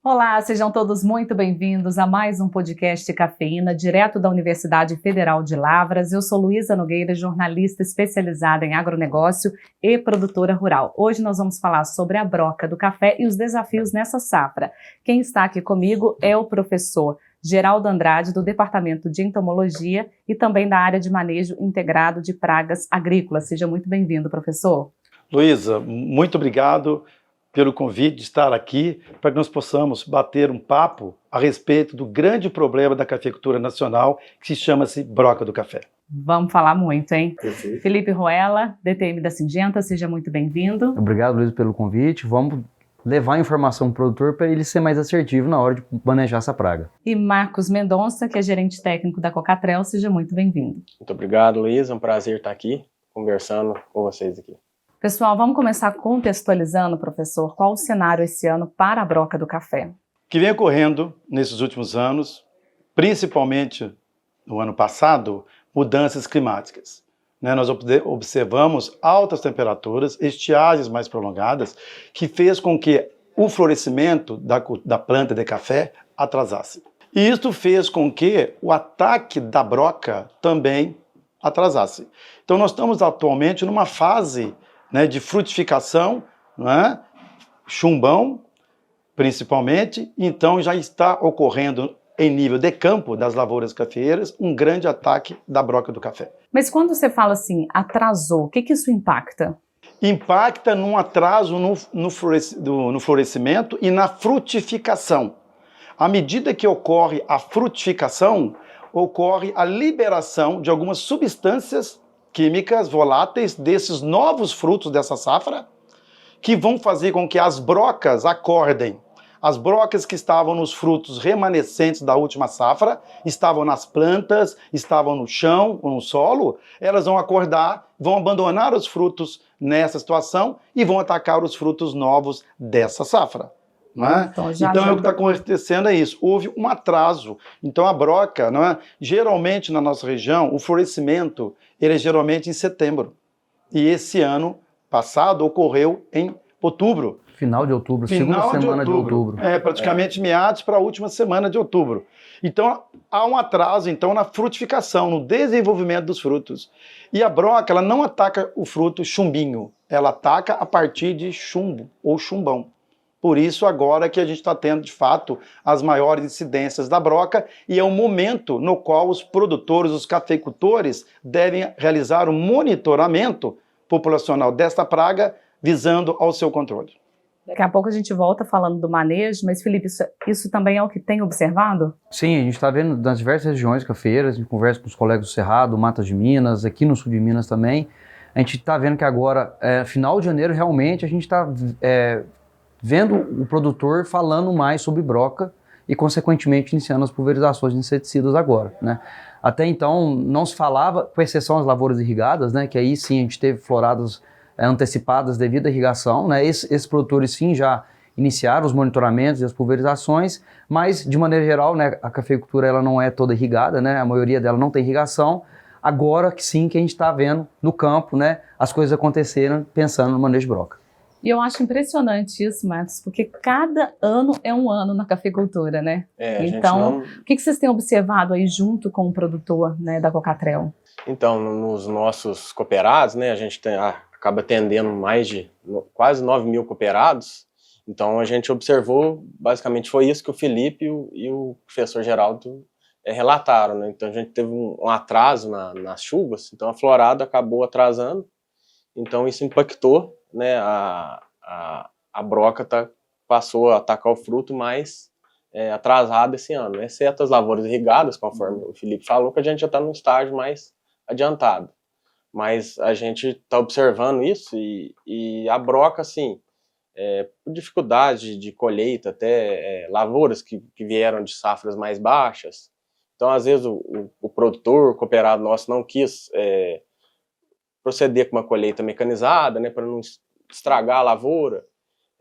Olá, sejam todos muito bem-vindos a mais um podcast Cafeína, direto da Universidade Federal de Lavras. Eu sou Luísa Nogueira, jornalista especializada em agronegócio e produtora rural. Hoje nós vamos falar sobre a broca do café e os desafios nessa safra. Quem está aqui comigo é o professor Geraldo Andrade, do Departamento de Entomologia e também da área de manejo integrado de pragas agrícolas. Seja muito bem-vindo, professor. Luísa, muito obrigado pelo convite de estar aqui para que nós possamos bater um papo a respeito do grande problema da cafeicultura nacional, que chama-se broca do café. Vamos falar muito, hein? Perfeito. Felipe Ruela, DTM da Singenta, seja muito bem-vindo. Obrigado, Luiz, pelo convite. Vamos levar a informação ao produtor para ele ser mais assertivo na hora de manejar essa praga. E Marcos Mendonça, que é gerente técnico da Cocatrel, seja muito bem-vindo. Muito obrigado, Luiz. É um prazer estar aqui conversando com vocês aqui. Pessoal, vamos começar contextualizando, professor, qual o cenário esse ano para a broca do café? O que vem ocorrendo nesses últimos anos, principalmente no ano passado, mudanças climáticas. Nós observamos altas temperaturas, estiagens mais prolongadas, que fez com que o florescimento da planta de café atrasasse. E isso fez com que o ataque da broca também atrasasse. Então nós estamos atualmente numa fase de frutificação, chumbão, principalmente, então já está ocorrendo em nível de campo das lavouras cafeeiras um grande ataque da broca do café. Mas quando você fala assim, atrasou, o que isso impacta? Impacta num atraso no florescimento e na frutificação. À medida que ocorre a frutificação, ocorre a liberação de algumas substâncias químicas voláteis desses novos frutos dessa safra, que vão fazer com que as brocas acordem. As brocas que estavam nos frutos remanescentes da última safra, estavam nas plantas, estavam no chão ou no solo, elas vão acordar, vão abandonar os frutos nessa situação e vão atacar os frutos novos dessa safra. Então o que está acontecendo é isso, houve um atraso. Então a broca, geralmente na nossa região, o florescimento ele é geralmente em setembro. E esse ano passado ocorreu em outubro. Final de outubro, segunda semana de outubro. Praticamente meados para a última semana de outubro. Então há um atraso na frutificação, no desenvolvimento dos frutos. E a broca ela não ataca o fruto chumbinho, ela ataca a partir de chumbo ou chumbão. Por isso, agora que a gente está tendo, de fato, as maiores incidências da broca e é um momento no qual os produtores, os cafeicultores, devem realizar um monitoramento populacional desta praga, visando ao seu controle. Daqui a pouco a gente volta falando do manejo, mas, Felipe, isso também é o que tem observado? Sim, a gente está vendo nas diversas regiões cafeeiras, a gente conversa com os colegas do Cerrado, Matas de Minas, aqui no sul de Minas também. A gente está vendo que agora, final de janeiro, realmente, a gente está vendo o produtor falando mais sobre broca e, consequentemente, iniciando as pulverizações de inseticidas agora, Até então, não se falava, com exceção às lavouras irrigadas, que aí sim a gente teve floradas antecipadas devido à irrigação, Esses produtores sim já iniciaram os monitoramentos e as pulverizações, mas, de maneira geral, a cafeicultura ela não é toda irrigada, A maioria dela não tem irrigação. Agora que sim que a gente está vendo no campo, as coisas acontecerem pensando no manejo de broca. E eu acho impressionante isso, Marcos, porque cada ano é um ano na cafeicultura, Então, o que vocês têm observado aí junto com o produtor da Cocatrel? Então, nos nossos cooperados, a gente acaba atendendo mais de quase 9 mil cooperados. Então, a gente observou, basicamente foi isso que o Felipe e o professor Geraldo relataram. Então, a gente teve um atraso nas chuvas, então a florada acabou atrasando. Então, isso impactou, a broca passou a atacar o fruto mais atrasado esse ano, exceto as lavouras irrigadas, conforme o Felipe falou, que a gente já está num estágio mais adiantado. Mas a gente está observando isso e a broca, assim, por dificuldade de colheita, até lavouras que vieram de safras mais baixas. Então, às vezes, o produtor, o cooperado nosso não quis proceder com uma colheita mecanizada, para não estragar a lavoura.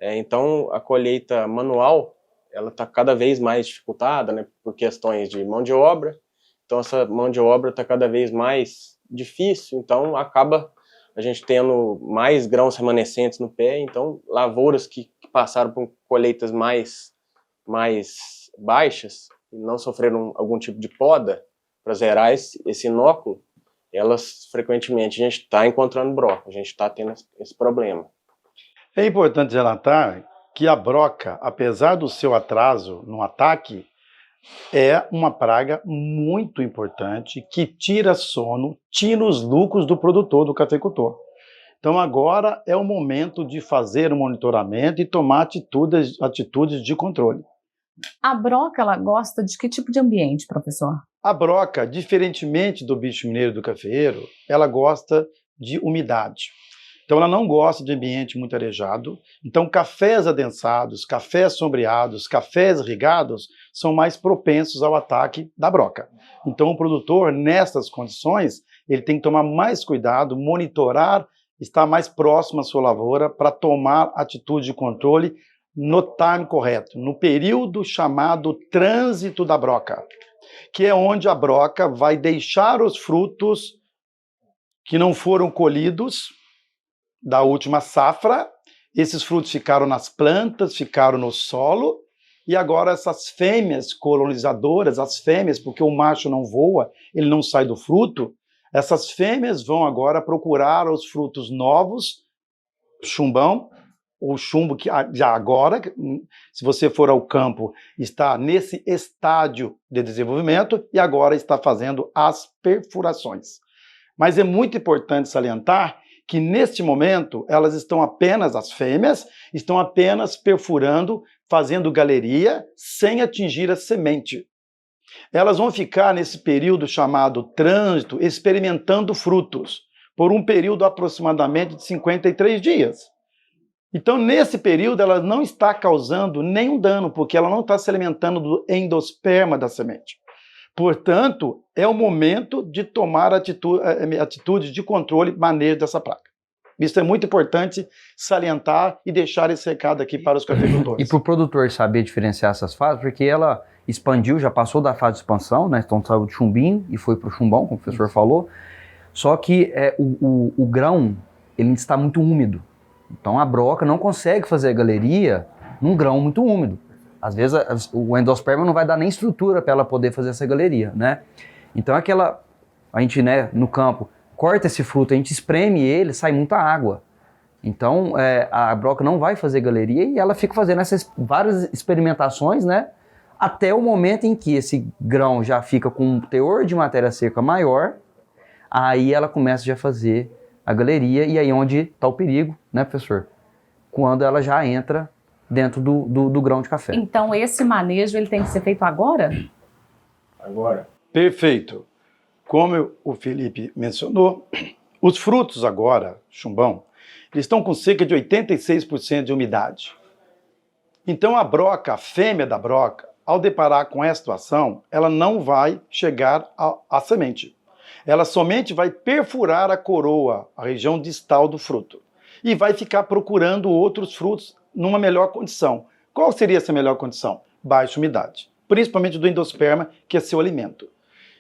Então, a colheita manual, ela está cada vez mais dificultada, por questões de mão de obra. Então, essa mão de obra está cada vez mais difícil, então acaba a gente tendo mais grãos remanescentes no pé. Então, lavouras que passaram por colheitas mais mais baixas, não sofreram algum tipo de poda para zerar esse inóculo, elas frequentemente a gente está encontrando broca, a gente está tendo esse problema. É importante relatar que a broca, apesar do seu atraso no ataque, é uma praga muito importante que tira sono, tira os lucros do produtor, do cafeicultor. Então agora é o momento de fazer o monitoramento e tomar atitudes de controle. A broca, ela gosta de que tipo de ambiente, professor? A broca, diferentemente do bicho mineiro do cafeeiro, ela gosta de umidade. Então ela não gosta de ambiente muito arejado. Então cafés adensados, cafés sombreados, cafés irrigados são mais propensos ao ataque da broca. Então o produtor, nessas condições, ele tem que tomar mais cuidado, monitorar, estar mais próximo à sua lavoura para tomar atitude de controle no time correto, no período chamado trânsito da broca, que é onde a broca vai deixar os frutos que não foram colhidos da última safra. Esses frutos ficaram nas plantas, ficaram no solo, e agora essas fêmeas colonizadoras, as fêmeas, porque o macho não voa, ele não sai do fruto, essas fêmeas vão agora procurar os frutos novos, chumbão, o chumbo que já agora, se você for ao campo, está nesse estádio de desenvolvimento e agora está fazendo as perfurações. Mas é muito importante salientar que neste momento elas estão apenas, as fêmeas, estão apenas perfurando, fazendo galeria, sem atingir a semente. Elas vão ficar nesse período chamado trânsito, experimentando frutos, por um período aproximadamente de 53 dias. Então, nesse período, ela não está causando nenhum dano, porque ela não está se alimentando do endosperma da semente. Portanto, é o momento de tomar atitudes de controle e manejo dessa praga. Isso é muito importante salientar e deixar esse recado aqui para os cafeicultores. E para o produtor saber diferenciar essas fases, porque ela expandiu, já passou da fase de expansão, né? Então saiu de chumbinho e foi para o chumbão, como o professor falou. Só que o grão, ele está muito úmido. Então a broca não consegue fazer a galeria num grão muito úmido. Às vezes o endosperma não vai dar nem estrutura para ela poder fazer essa galeria, né? Então a gente, né, no campo, corta esse fruto, a gente espreme ele, sai muita água. Então a broca não vai fazer galeria e ela fica fazendo essas várias experimentações, né? Até o momento em que esse grão já fica com um teor de matéria seca maior, aí ela começa já a fazer a galeria, e aí onde está o perigo, né, professor? Quando ela já entra dentro do grão de café. Então esse manejo ele tem que ser feito agora? Agora. Perfeito. Como o Felipe mencionou, os frutos agora, chumbão, eles estão com cerca de 86% de umidade. Então a broca, a fêmea da broca, ao deparar com essa situação, ela não vai chegar à semente. Ela somente vai perfurar a coroa, a região distal do fruto, e vai ficar procurando outros frutos numa melhor condição. Qual seria essa melhor condição? Baixa umidade, principalmente do endosperma, que é seu alimento.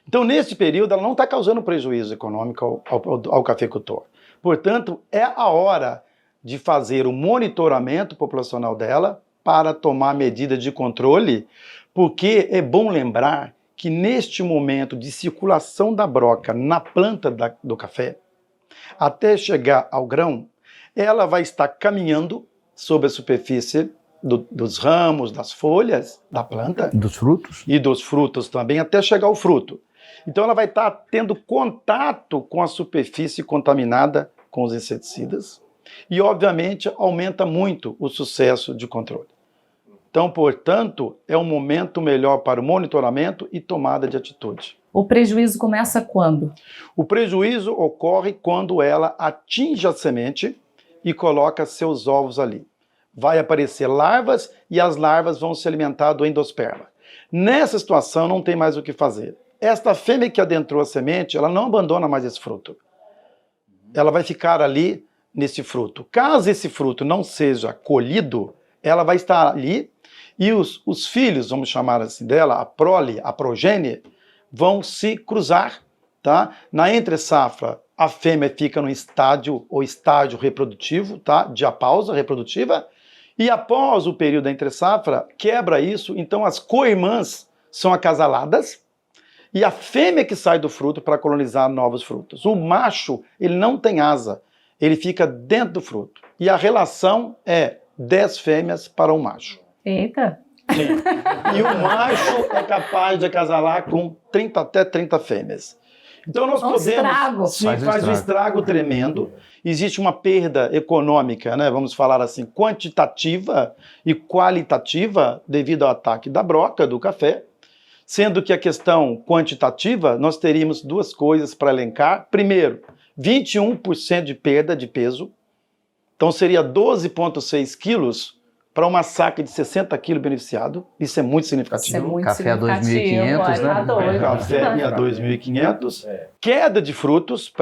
Então, nesse período, ela não está causando prejuízo econômico ao cafeicultor. Portanto, é a hora de fazer o monitoramento populacional dela para tomar medidas de controle, porque é bom lembrar que neste momento de circulação da broca na planta do café, até chegar ao grão, ela vai estar caminhando sobre a superfície dos ramos, das folhas da planta. Dos frutos. E dos frutos também, até chegar ao fruto. Então ela vai estar tendo contato com a superfície contaminada com os inseticidas e, obviamente, aumenta muito o sucesso de controle. Então, portanto, é um momento melhor para o monitoramento e tomada de atitude. O prejuízo começa quando? O prejuízo ocorre quando ela atinge a semente e coloca seus ovos ali. Vai aparecer larvas e as larvas vão se alimentar do endosperma. Nessa situação não tem mais o que fazer. Esta fêmea que adentrou a semente, ela não abandona mais esse fruto. Ela vai ficar ali nesse fruto. Caso esse fruto não seja colhido, ela vai estar ali e os filhos, vamos chamar assim dela, a prole, a progênie, vão se cruzar, tá? Na entre-safra, a fêmea fica no estágio reprodutivo, tá? De apausa reprodutiva, E após o período da entre-safra, quebra isso, então as co-irmãs são acasaladas e a fêmea que sai do fruto para colonizar novos frutos. O macho, ele não tem asa, ele fica dentro do fruto. E a relação é 10 fêmeas para um macho. Eita! Sim. E o macho é capaz de acasalar com 30 até 30 fêmeas. Então nós podemos... Estrago. Sim, faz um estrago tremendo. Existe uma perda econômica, né, vamos falar assim, quantitativa e qualitativa devido ao ataque da broca, do café. Sendo que a questão quantitativa, nós teríamos duas coisas para elencar. Primeiro, 21% de perda de peso. Então seria 12,6 quilos para uma saca de 60 quilos beneficiado. Isso é muito significativo. Isso é muito Café a 2.500, né? Tá doido. Café a 2.500. Queda de frutos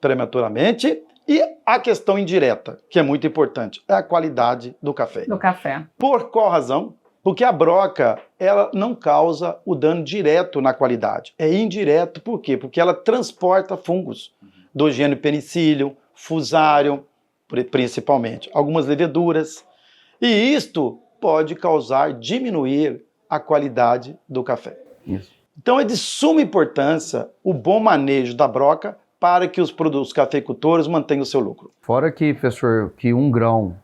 prematuramente. E a questão indireta, que é muito importante, é a qualidade do café. Do café. Por qual razão? Porque a broca, ela não causa o dano direto na qualidade. É indireto, por quê? Porque ela transporta fungos do gênero Penicillium, Fusarium, principalmente, algumas leveduras. E isto pode diminuir a qualidade do café. Isso. Então é de suma importância o bom manejo da broca para que os cafeicultores mantenham o seu lucro. Fora que, professor, que um grão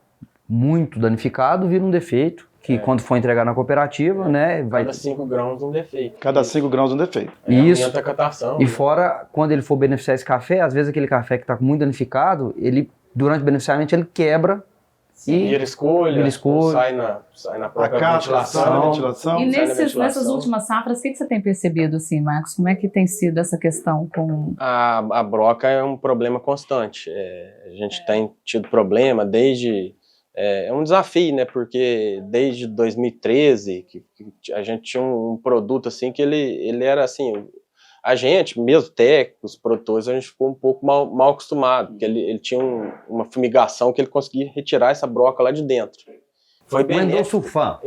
muito danificado vira um defeito, que quando for entregar na cooperativa, né, vai... Cada 5 grãos um defeito. Cada 5 grãos um defeito. Isso. Aumenta a catação. E fora, quando ele for beneficiar esse café, às vezes aquele café que está muito danificado, ele, durante o beneficiamento, ele quebra e Vira escolha, sai na própria ventilação. E sai na nessas últimas safras, o que você tem percebido, assim, Marcos? Como é que tem sido essa questão com... A broca é um problema constante. A gente tem tido problema desde... É um desafio, né? Porque desde 2013 que a gente tinha um produto assim que ele era assim... A gente, mesmo técnicos, produtores, a gente ficou um pouco mal acostumado, porque ele tinha uma fumigação que ele conseguia retirar essa broca lá de dentro. Foi bem endosulfan.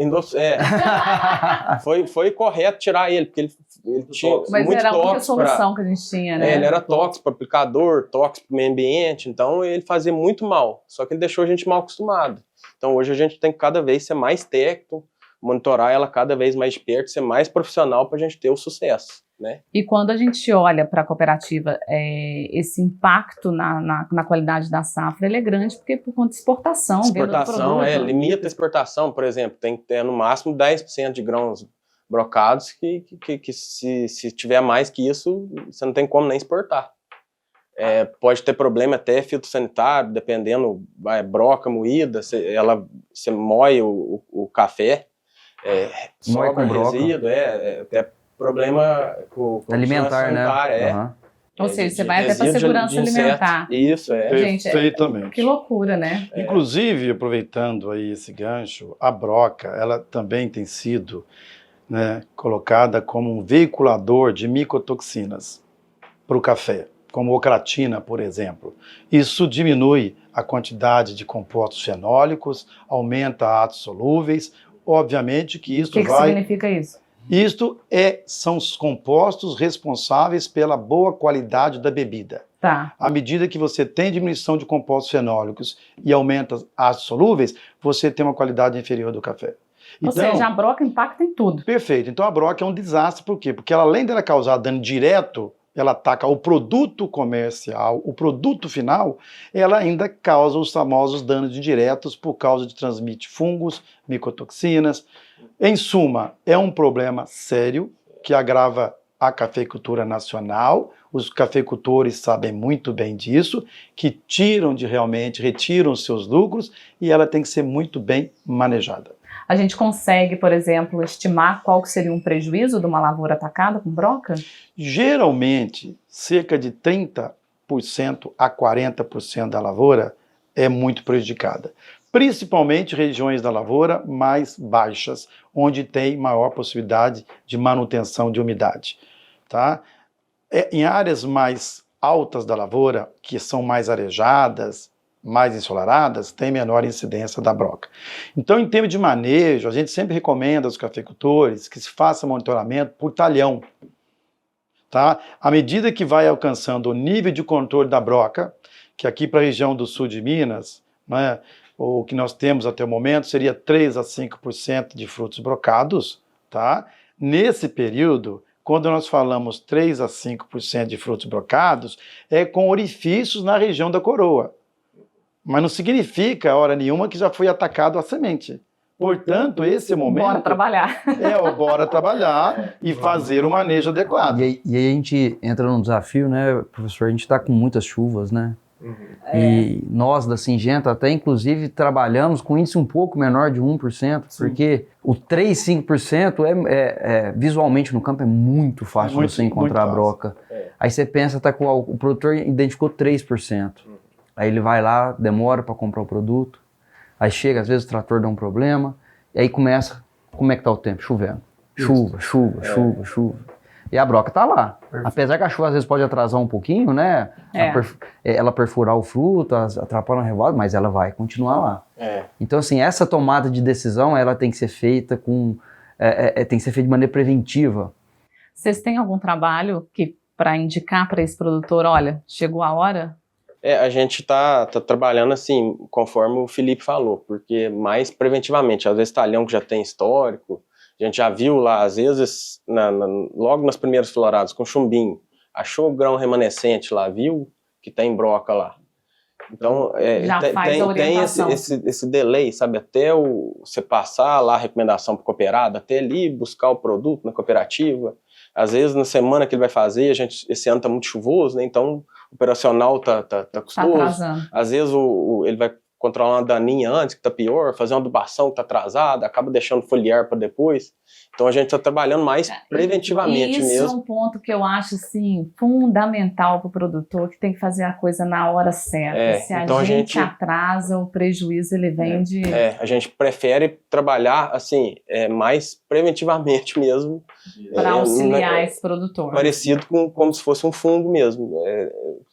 Foi correto tirar ele, porque ele tinha Mas muito era a única tóxico solução que a gente tinha, né? ele era tóxico para o aplicador, tóxico para o meio ambiente, então ele fazia muito mal, só que ele deixou a gente mal acostumado. Então hoje a gente tem que cada vez ser mais técnico, monitorar ela cada vez mais de perto, ser mais profissional para a gente ter o sucesso. Né? E quando a gente olha para a cooperativa, esse impacto na qualidade da safra, ele é grande porque por conta de exportação. Exportação, limita a exportação, por exemplo, tem que ter no máximo 10% de grãos brocados que se tiver mais que isso, você não tem como nem exportar. Pode ter problema até fitossanitário, dependendo, broca moída, você moe o café, moe com broca. Resíduo, até problema com alimentar, né? Uhum. Ou seja, você vai até para segurança alimentar. Isso, Perfeitamente. Que loucura, né? Inclusive, aproveitando aí esse gancho, a broca, ela também tem sido, né, colocada como um veiculador de micotoxinas para o café, como ocratina, por exemplo. Isso diminui a quantidade de compostos fenólicos, aumenta ácidos solúveis, obviamente que isso vai... O que significa isso? Isto são os compostos responsáveis pela boa qualidade da bebida. Tá. À medida que você tem diminuição de compostos fenólicos e aumenta ácidos solúveis, você tem uma qualidade inferior do café. Ou seja, a broca impacta em tudo. Perfeito. Então a broca é um desastre. Por quê? Porque ela, além dela causar dano direto, ela ataca o produto comercial, o produto final, ela ainda causa os famosos danos indiretos por causa de transmite fungos, micotoxinas. Em suma, é um problema sério que agrava a cafeicultura nacional. Os cafeicultores sabem muito bem disso, que retiram os seus lucros e ela tem que ser muito bem manejada. A gente consegue, por exemplo, estimar qual que seria um prejuízo de uma lavoura atacada com broca? Geralmente, cerca de 30% a 40% da lavoura é muito prejudicada. Principalmente regiões da lavoura mais baixas, onde tem maior possibilidade de manutenção de umidade. Tá? Em áreas mais altas da lavoura, que são mais arejadas, mais ensolaradas, tem menor incidência da broca. Então, em termos de manejo, a gente sempre recomenda aos cafeicultores que se faça monitoramento por talhão. Tá? À medida que vai alcançando o nível de controle da broca, que aqui para a região do sul de Minas, né, o que nós temos até o momento, seria 3 a 5% de frutos brocados, tá? Nesse período, quando nós falamos 3 a 5% de frutos brocados, é com orifícios na região da coroa. Mas não significa, hora nenhuma, que já foi atacado a semente. Portanto, esse momento... Bora trabalhar. Bora trabalhar e fazer o manejo adequado. E aí a gente entra num desafio, né, professor? A gente está com muitas chuvas, né? E nós da Syngenta até inclusive trabalhamos com índice um pouco menor de 1%, porque o 3, 5% visualmente no campo é muito fácil você encontrar a broca. Aí você pensa, tá com o produtor identificou 3%. Aí ele vai lá, demora para comprar o produto, aí chega, às vezes o trator dá um problema, e aí começa, como é que tá o tempo? Chovendo. Chuva. E a broca tá lá. Perfeito. Apesar que a chuva às vezes pode atrasar um pouquinho, né? Ela perfurar o fruto, atrapalhar a revoada, mas ela vai continuar lá. Então, assim, essa tomada de decisão, ela tem que ser feita tem que ser feita de maneira preventiva. Vocês têm algum trabalho para indicar para esse produtor, olha, chegou a hora? A gente tá trabalhando assim, conforme o Felipe falou, porque mais preventivamente, às vezes talhão que já tem histórico, a gente já viu lá, às vezes, logo nas primeiras floradas, com chumbinho, achou o grão remanescente lá, viu que tem broca lá. Então, tem esse delay, sabe, até você passar lá a recomendação para o cooperado, até ali buscar o produto na cooperativa. Às vezes, na semana que ele vai fazer, esse ano está muito chuvoso, né, então o operacional tá custoso. Às vezes ele vai controlar uma daninha antes, que tá pior, fazer uma adubação que tá atrasada, acaba deixando foliar para depois. Então a gente está trabalhando mais preventivamente mesmo. Isso é um ponto que eu acho assim, fundamental para o produtor, que tem que fazer a coisa na hora certa. Se então a gente atrasa, o prejuízo ele vem de... a gente prefere trabalhar assim, mais preventivamente mesmo. Para auxiliar esse produtor. Parecido com como se fosse um fungo mesmo.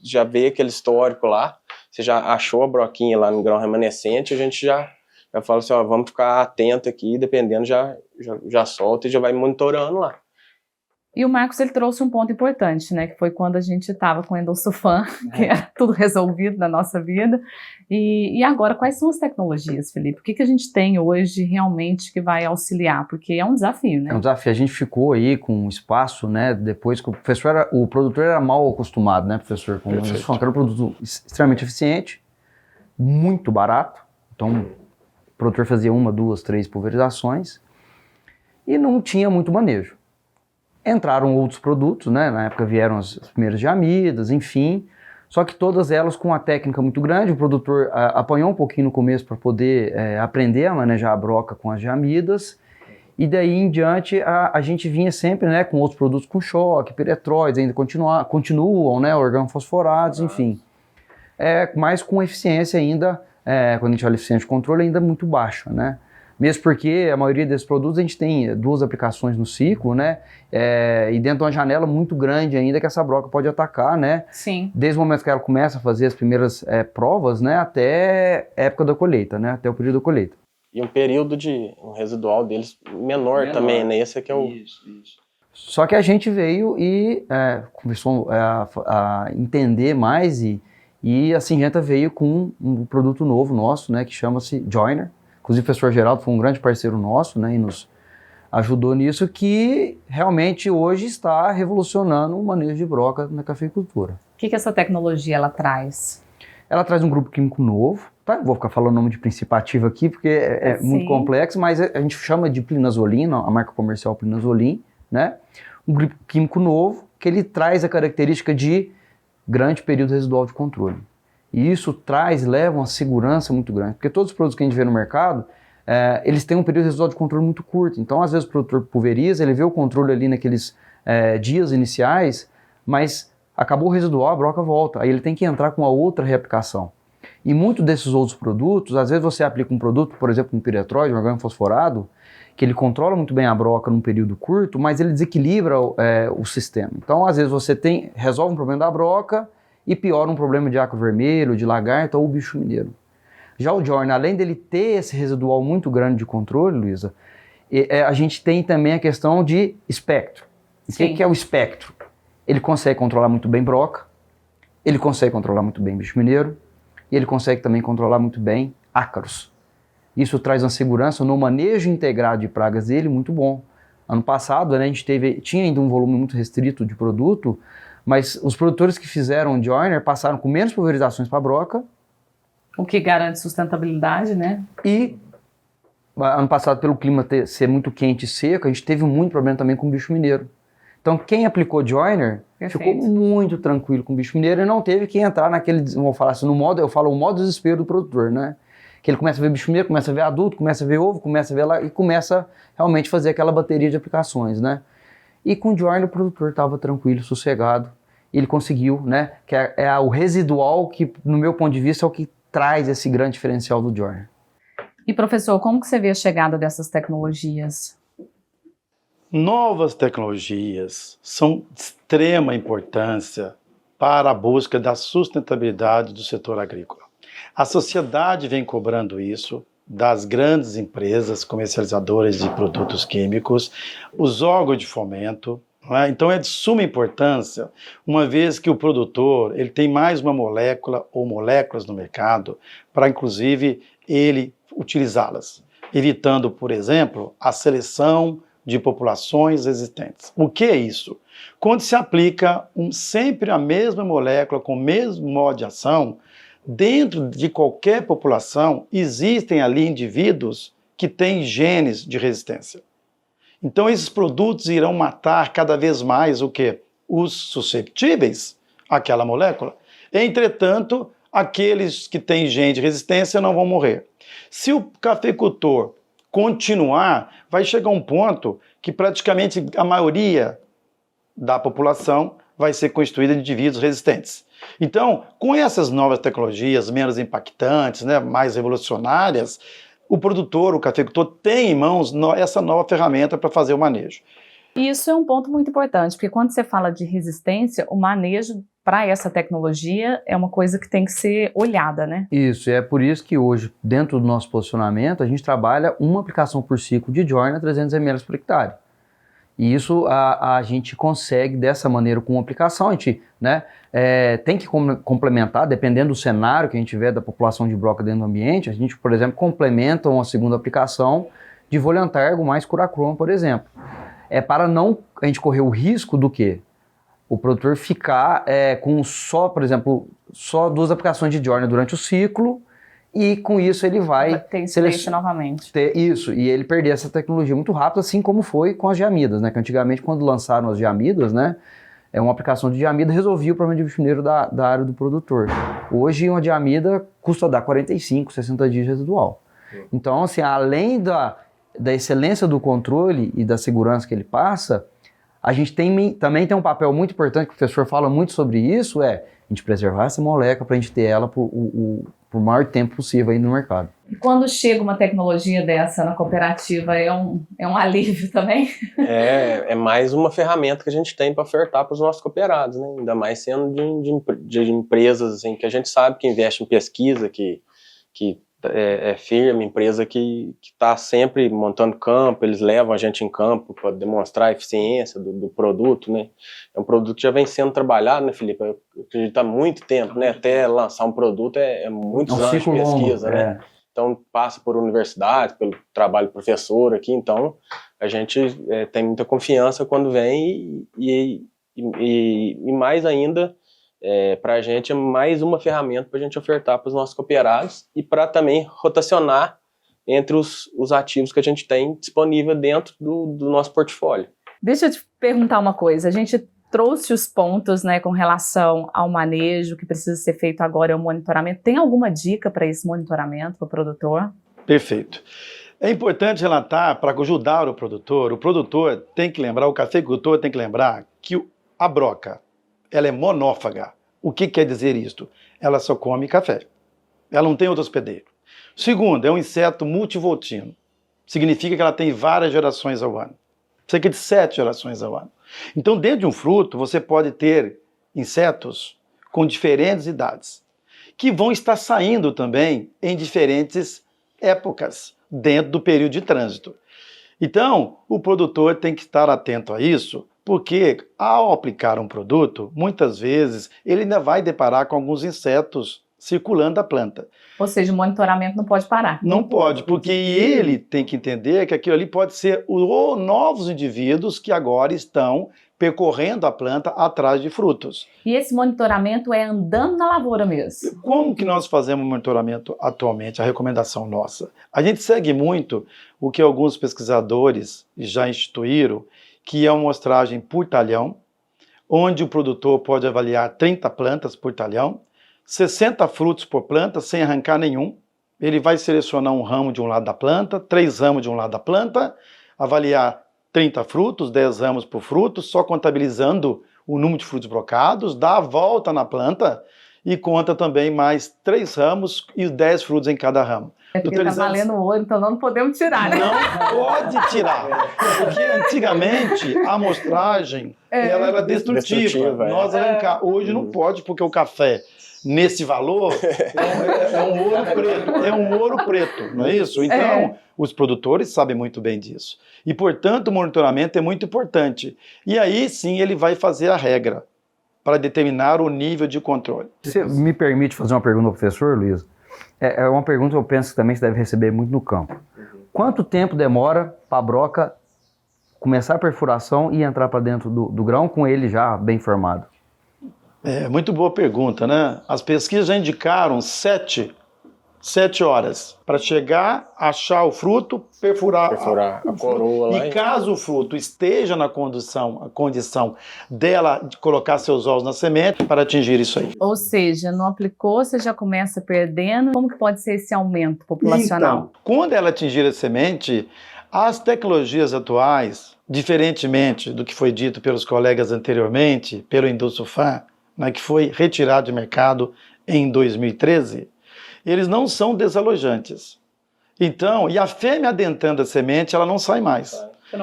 Já veio aquele histórico lá, você já achou a broquinha lá no grão remanescente, a gente já fala assim, ó, vamos ficar atento aqui, dependendo, já solta e já vai monitorando lá. E o Marcos, ele trouxe um ponto importante, né, que foi quando a gente estava com o Endossulfan, que era tudo resolvido na nossa vida. E agora, quais são as tecnologias, Felipe? O que a gente tem hoje realmente que vai auxiliar? Porque é um desafio, né? É um desafio. A gente ficou aí com um espaço, né, depois que o produtor era mal acostumado, né, professor? Com o Endossulfan, que era um produto extremamente eficiente, muito barato. Então, o produtor fazia 1, 2, 3 pulverizações e não tinha muito manejo. Entraram outros produtos, né? Na época vieram as primeiras diamidas, enfim, só que todas elas com uma técnica muito grande. O produtor apanhou um pouquinho no começo para poder aprender a manejar a broca com as diamidas, e daí em diante a gente vinha sempre, né, com outros produtos com choque, piretróides, ainda continuam, né, organofosforados, enfim. Mas com eficiência ainda, quando a gente olha eficiência de controle, ainda muito baixa, né? Mesmo porque a maioria desses produtos a gente tem 2 aplicações no ciclo, né? E dentro de uma janela muito grande ainda que essa broca pode atacar, né? Sim. Desde o momento que ela começa a fazer as primeiras provas, né? Até a época da colheita, né? Até o período da colheita. E um período um residual deles menor também, né? Esse aqui é o... Isso. Só que a gente veio e começou a entender mais e a Syngenta veio com um produto novo nosso, né? Que chama-se Joiner. Inclusive o professor Geraldo foi um grande parceiro nosso, né, e nos ajudou nisso, que realmente hoje está revolucionando o manejo de broca na cafeicultura. O que essa tecnologia ela traz? Ela traz um grupo químico novo, tá? Vou ficar falando o nome de princípio ativo aqui, porque é muito complexo, mas a gente chama de plinazolina, a marca comercial Plinazolin, né? Um grupo químico novo, que ele traz a característica de grande período residual de controle. E isso leva uma segurança muito grande, porque todos os produtos que a gente vê no mercado, eles têm um período residual de controle muito curto. Então, às vezes, o produtor pulveriza, ele vê o controle ali naqueles dias iniciais, mas acabou o residual, a broca volta. Aí ele tem que entrar com uma outra reaplicação. E muitos desses outros produtos, às vezes você aplica um produto, por exemplo, um piretróide, um organofosforado, que ele controla muito bem a broca num período curto, mas ele desequilibra o sistema. Então, às vezes, você resolve um problema da broca, e piora um problema de aco vermelho, de lagarta ou bicho mineiro. Já o Joiner, além dele ter esse residual muito grande de controle, Luísa, a gente tem também a questão de espectro. O que é o espectro? Ele consegue controlar muito bem broca, ele consegue controlar muito bem bicho mineiro, e ele consegue também controlar muito bem ácaros. Isso traz uma segurança no manejo integrado de pragas dele muito bom. Ano passado, né, a gente tinha ainda um volume muito restrito de produto, mas os produtores que fizeram o Joiner passaram com menos pulverizações para a broca. O que garante sustentabilidade, né? E ano passado, pelo clima ser muito quente e seco, a gente teve muito problema também com o bicho mineiro. Então, quem aplicou Joiner ficou muito tranquilo com o bicho mineiro e não teve que entrar naquele, vamos falar assim, eu falo o modo desespero do produtor, né? Que ele começa a ver bicho mineiro, começa a ver adulto, começa a ver ovo, começa a ver lá e começa realmente a fazer aquela bateria de aplicações, né? E com o Joiner o produtor estava tranquilo, sossegado. Ele conseguiu, né? Que é o residual que, no meu ponto de vista, é o que traz esse grande diferencial do Joiner. E professor, como que você vê a chegada dessas tecnologias? Novas tecnologias são de extrema importância para a busca da sustentabilidade do setor agrícola. A sociedade vem cobrando isso das grandes empresas comercializadoras de produtos químicos, os órgãos de fomento. Né? Então é de suma importância, uma vez que o produtor ele tem mais uma molécula ou moléculas no mercado para, inclusive, ele utilizá-las, evitando, por exemplo, a seleção de populações existentes. O que é isso? Quando se aplica sempre a mesma molécula com o mesmo modo de ação, dentro de qualquer população existem ali indivíduos que têm genes de resistência. Então esses produtos irão matar cada vez mais o quê? Os susceptíveis àquela molécula. Entretanto, aqueles que têm gene de resistência não vão morrer. Se o cafeicultor continuar, vai chegar um ponto que praticamente a maioria da população vai ser constituída de indivíduos resistentes. Então, com essas novas tecnologias menos impactantes, né, mais revolucionárias, o produtor, o cafeicultor tem em mãos essa nova ferramenta para fazer o manejo. E isso é um ponto muito importante, porque quando você fala de resistência, o manejo para essa tecnologia é uma coisa que tem que ser olhada, né? Isso, é por isso que hoje, dentro do nosso posicionamento, a gente trabalha uma aplicação por ciclo de Joiner a 300 ml por hectare. E isso a gente consegue dessa maneira com uma aplicação, a gente, né, tem que complementar, dependendo do cenário que a gente tiver da população de broca dentro do ambiente, a gente, por exemplo, complementa uma segunda aplicação de Voliantargo mais Curachrome, por exemplo. É para não a gente correr o risco do quê? O produtor ficar com só, por exemplo, só 2 aplicações de Joiner durante o ciclo e com isso ele vai ter incidência novamente. Isso, e ele perder essa tecnologia muito rápido, assim como foi com as diamidas, né? Que antigamente, quando lançaram as diamidas, né? Uma aplicação de diamida resolvia o problema de bicho mineiro da área do produtor. Hoje, uma diamida custa dar 45, 60 dias residual. Então, assim, além da excelência do controle e da segurança que ele passa, a gente também tem um papel muito importante, que o professor fala muito sobre isso, a gente preservar essa molécula para a gente ter ela por maior tempo possível aí no mercado. E quando chega uma tecnologia dessa na cooperativa, é um alívio também? É mais uma ferramenta que a gente tem para ofertar para os nossos cooperados, né? Ainda mais sendo de empresas assim, que a gente sabe que investe em pesquisa, que é firme, empresa que está sempre montando campo, eles levam a gente em campo para demonstrar a eficiência do produto, né? É um produto que já vem sendo trabalhado, né, Felipe? Eu acredito há muito tempo, né? Até lançar um produto é muitos anos de pesquisa, longo, né? Então passa por universidade, pelo trabalho professor aqui, então a gente tem muita confiança quando vem e mais ainda, para a gente é mais uma ferramenta para a gente ofertar para os nossos cooperados e para também rotacionar entre os ativos que a gente tem disponível dentro do nosso portfólio. Deixa eu te perguntar uma coisa, a gente trouxe os pontos, né, com relação ao manejo que precisa ser feito agora, é o monitoramento. Tem alguma dica para esse monitoramento para o produtor? Perfeito. É importante relatar, para ajudar o produtor tem que lembrar, o cafeicultor tem que lembrar que a broca, ela é monófaga. O que quer dizer isto? Ela só come café. Ela não tem outro hospedeiro. Segundo, é um inseto multivoltino. Significa que ela tem várias gerações ao ano. Cerca de 7 gerações ao ano. Então, dentro de um fruto, você pode ter insetos com diferentes idades, que vão estar saindo também em diferentes épocas, dentro do período de trânsito. Então, o produtor tem que estar atento a isso, porque ao aplicar um produto, muitas vezes ele ainda vai deparar com alguns insetos circulando a planta. Ou seja, o monitoramento não pode parar. Não pode, porque ele tem que entender que aquilo ali pode ser novos indivíduos que agora estão percorrendo a planta atrás de frutos. E esse monitoramento é andando na lavoura mesmo? Como que nós fazemos monitoramento atualmente, a recomendação nossa? A gente segue muito o que alguns pesquisadores já instituíram, que é uma amostragem por talhão, onde o produtor pode avaliar 30 plantas por talhão, 60 frutos por planta, sem arrancar nenhum. Ele vai selecionar um ramo de um lado da planta, 3 ramos de um lado da planta, avaliar 30 frutos, 10 ramos por fruto, só contabilizando o número de frutos brocados, dá a volta na planta e conta também mais 3 ramos e 10 frutos em cada ramo. É porque está valendo ouro, então não podemos tirar, né? Não pode tirar, porque antigamente a amostragem ela era destrutiva. Nós arrancar. Hoje não pode, porque o café nesse valor é um ouro preto, não é isso? Então, os produtores sabem muito bem disso. E, portanto, o monitoramento é muito importante. E aí, sim, ele vai fazer a regra para determinar o nível de controle. Você me permite fazer uma pergunta ao professor, Luiz? É uma pergunta que eu penso que também você deve receber muito no campo. Quanto tempo demora para a broca começar a perfuração e entrar para dentro do grão com ele já bem formado? Muito boa pergunta, né? As pesquisas já indicaram 7 horas para chegar, achar o fruto, perfurar a coroa lá. E caso o fruto esteja na condição dela de colocar seus ovos na semente para atingir isso aí. Ou seja, não aplicou, você já começa perdendo. Como que pode ser esse aumento populacional? Então, quando ela atingir a semente, as tecnologias atuais, diferentemente do que foi dito pelos colegas anteriormente, pelo Industufan, né, que foi retirado de mercado em 2013, eles não são desalojantes. Então, e a fêmea adentrando a semente, ela não sai mais.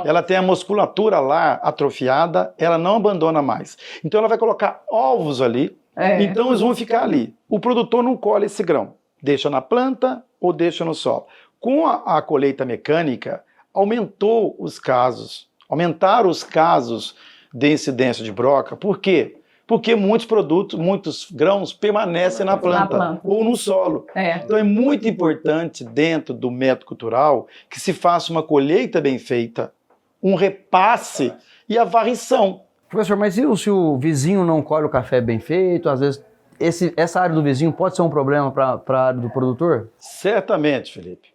Ela tem a musculatura lá atrofiada, ela não abandona mais. Então ela vai colocar ovos ali, então eles vão ficar ali. O produtor não colhe esse grão, deixa na planta ou deixa no solo. Com a colheita mecânica, aumentaram os casos de incidência de broca. Por quê? Porque muitos grãos permanecem na planta ou no solo. Então é muito importante, dentro do método cultural, que se faça uma colheita bem feita, um repasse e a varrição. Professor, mas e se o vizinho não colhe o café bem feito? Às vezes essa área do vizinho pode ser um problema para a área do produtor? Certamente, Felipe.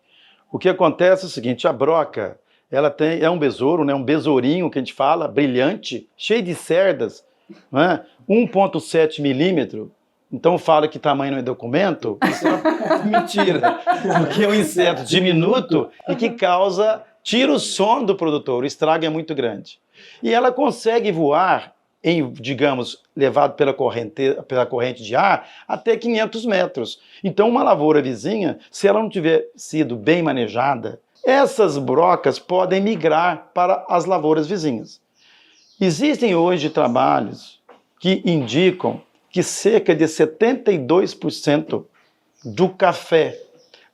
O que acontece é o seguinte, a broca é um besouro, né, um besourinho que a gente fala, brilhante, cheio de cerdas, né? 1,7 milímetro, então fala que tamanho não é documento, isso é mentira, porque é um inseto diminuto e que tira o sono do produtor, o estrago é muito grande. E ela consegue voar, digamos, levado pela corrente de ar, até 500 metros. Então uma lavoura vizinha, se ela não tiver sido bem manejada, essas brocas podem migrar para as lavouras vizinhas. Existem hoje trabalhos que indicam que cerca de 72% do café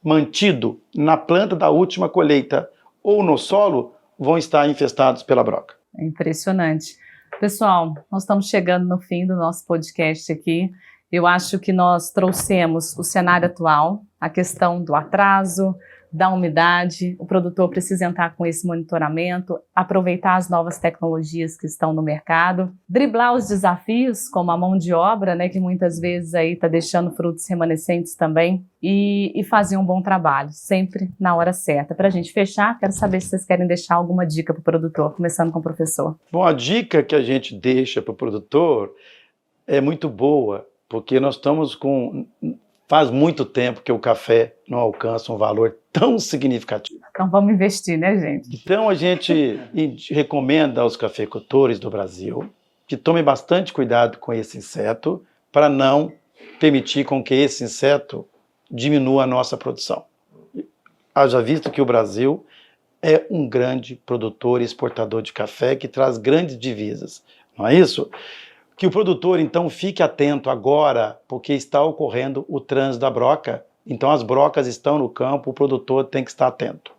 mantido na planta da última colheita ou no solo vão estar infestados pela broca. É impressionante. Pessoal, nós estamos chegando no fim do nosso podcast aqui. Eu acho que nós trouxemos o cenário atual, a questão do atraso, da umidade, o produtor precisa entrar com esse monitoramento, aproveitar as novas tecnologias que estão no mercado, driblar os desafios, como a mão de obra, né, que muitas vezes aí está deixando frutos remanescentes também, e fazer um bom trabalho, sempre na hora certa. Para a gente fechar, quero saber se vocês querem deixar alguma dica para o produtor, começando com o professor. Bom, a dica que a gente deixa para o produtor é muito boa, porque nós estamos faz muito tempo que o café não alcança um valor tão significativo. Então vamos investir, né, gente? Então a gente recomenda aos cafeicultores do Brasil que tomem bastante cuidado com esse inseto para não permitir com que esse inseto diminua a nossa produção. Haja visto que o Brasil é um grande produtor e exportador de café que traz grandes divisas, não é isso? Que o produtor, então, fique atento agora, porque está ocorrendo o trânsito da broca. Então, as brocas estão no campo, o produtor tem que estar atento.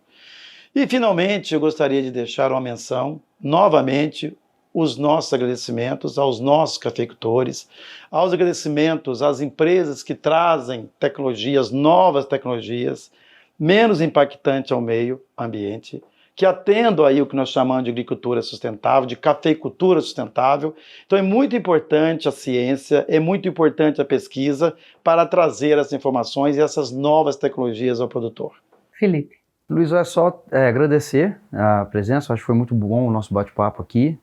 E, finalmente, eu gostaria de deixar uma menção, novamente, os nossos agradecimentos aos nossos cafeicultores, aos agradecimentos às empresas que trazem tecnologias, novas tecnologias, menos impactantes ao meio ambiente, que atendam aí o que nós chamamos de agricultura sustentável, de cafeicultura sustentável. Então é muito importante a ciência, é muito importante a pesquisa para trazer essas informações e essas novas tecnologias ao produtor. Felipe. Luiz, é só agradecer a presença, acho que foi muito bom o nosso bate-papo aqui,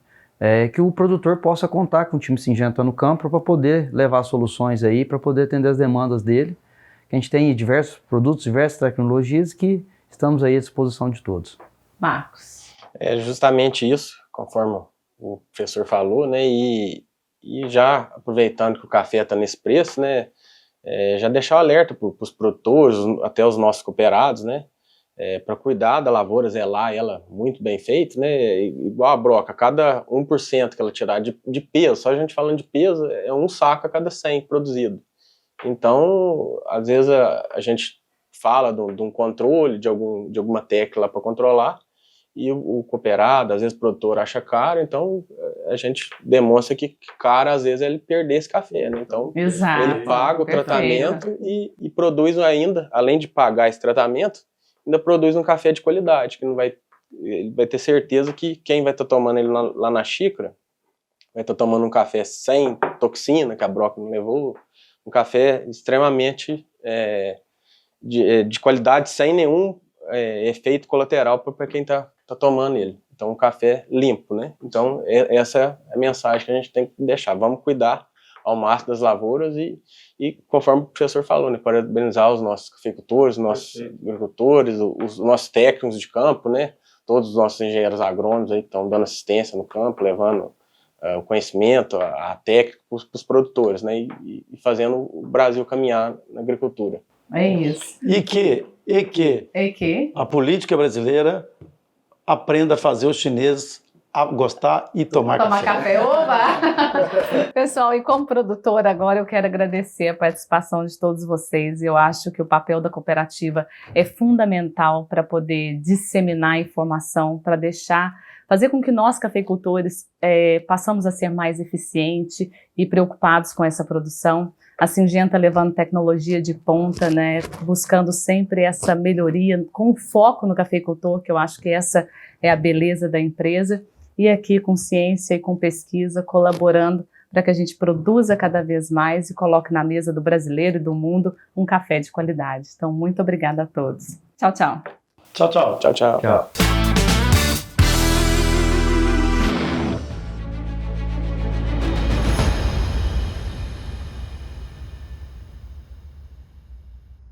que o produtor possa contar com o time Syngenta no campo para poder levar soluções aí, para poder atender as demandas dele, que a gente tem diversos produtos, diversas tecnologias que estamos aí à disposição de todos. Marcos. É justamente isso, conforme o professor falou, né, e já aproveitando que o café está nesse preço, né, já deixar o alerta para os produtores, até os nossos cooperados, né, para cuidar da lavoura, zelar ela muito bem feito, né, igual a broca, cada 1% que ela tirar de peso, só a gente falando de peso, é um saco a cada 100 produzido. Então, às vezes a gente fala de um controle, de alguma técnica para controlar, e o cooperado, às vezes o produtor acha caro, então a gente demonstra que caro, às vezes, é ele perder esse café, né? Então, Exato. ele paga o tratamento e produz ainda, além de pagar esse tratamento, ainda produz um café de qualidade, que ele vai ter certeza que quem vai estar tomando ele lá na xícara, vai estar tomando um café sem toxina, que a broca não levou, um café extremamente de qualidade, sem nenhum efeito colateral para quem está tomando ele. Então, um café limpo, né? Então, essa é a mensagem que a gente tem que deixar. Vamos cuidar ao máximo das lavouras e conforme o professor falou, né? Parabenizar os nossos cafeicultores, os nossos agricultores, os nossos técnicos de campo, né? Todos os nossos engenheiros agrônomos aí que estão dando assistência no campo, levando o conhecimento, a técnica para os produtores, né? E fazendo o Brasil caminhar na agricultura. É isso. E que a política brasileira aprenda a fazer os chineses a gostar e tomar café. Oba! Pessoal, e como produtora agora eu quero agradecer a participação de todos vocês. Eu acho que o papel da cooperativa é fundamental para poder disseminar informação, para fazer com que nós, cafeicultores, passamos a ser mais eficientes e preocupados com essa produção. A Syngenta levando tecnologia de ponta, né, buscando sempre essa melhoria, com foco no cafeicultor, que eu acho que essa é a beleza da empresa, e aqui com ciência e com pesquisa, colaborando para que a gente produza cada vez mais e coloque na mesa do brasileiro e do mundo um café de qualidade. Então, muito obrigada a todos. Tchau, tchau. Tchau, tchau. Tchau, tchau. Tchau.